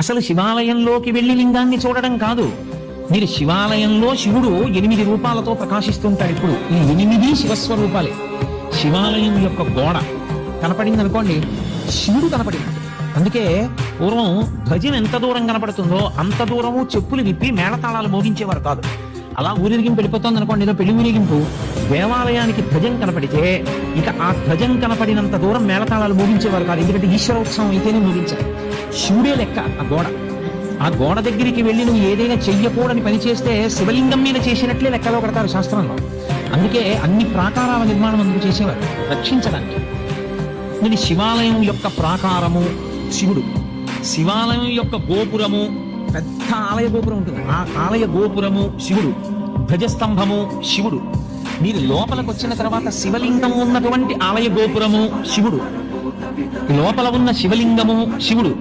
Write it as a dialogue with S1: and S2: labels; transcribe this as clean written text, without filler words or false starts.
S1: అసలు శివాలయంలోకి వెళ్లి లింగాన్ని చూడడం కాదు. మీరు శివాలయంలో శివుడు 8 రూపాలతో ప్రకాశిస్తుంటాడు. ఇప్పుడు ఈ 8 శివస్వరూపాలే. శివాలయం యొక్క గోడ కనపడింది అనుకోండి, శివుడు కనపడింది. అందుకే పూర్వం ధ్వజం ఎంత దూరం కనపడుతుందో అంత దూరము చెప్పులు విప్పి మేళతాళాలు మోగించేవారు కాదు. అలా ఊరేగింపు వెళ్ళిపోతుంది అనుకోండి, ఏదో పెళ్లి ఊరేగింపు, దేవాలయానికి ధ్వజం కనపడితే ఇక ఆ ధ్వజం కనపడినంత దూరం మేళతాళాలు మోగించేవారు కాదు. ఎందుకంటే ఈశ్వరోత్సవం అయితేనే మోగించారు. శివుడే లెక్క ఆ గోడ. ఆ గోడ దగ్గరికి వెళ్ళి నువ్వు ఏదైనా చెయ్యకూడని పని చేస్తే శివలింగం మీద చేసినట్లే లెక్కలో కడతారు శాస్త్రంలో. అందుకే అన్ని ప్రాకారాల నిర్మాణం అందుకు చేసేవారు, రక్షించడానికి. ఇది శివాలయం యొక్క ప్రాకారము శివుడు, శివాలయం యొక్క గోపురము, పెద్ద ఆలయ గోపురం ఉంటుంది, ఆ ఆలయ గోపురము శివుడు, ధ్వజస్తంభము శివుడు. మీరు లోపలికి వచ్చిన తర్వాత శివలింగం ఉన్నటువంటి ఆలయ గోపురము శివుడు, లోపల ఉన్న శివలింగము శివుడు.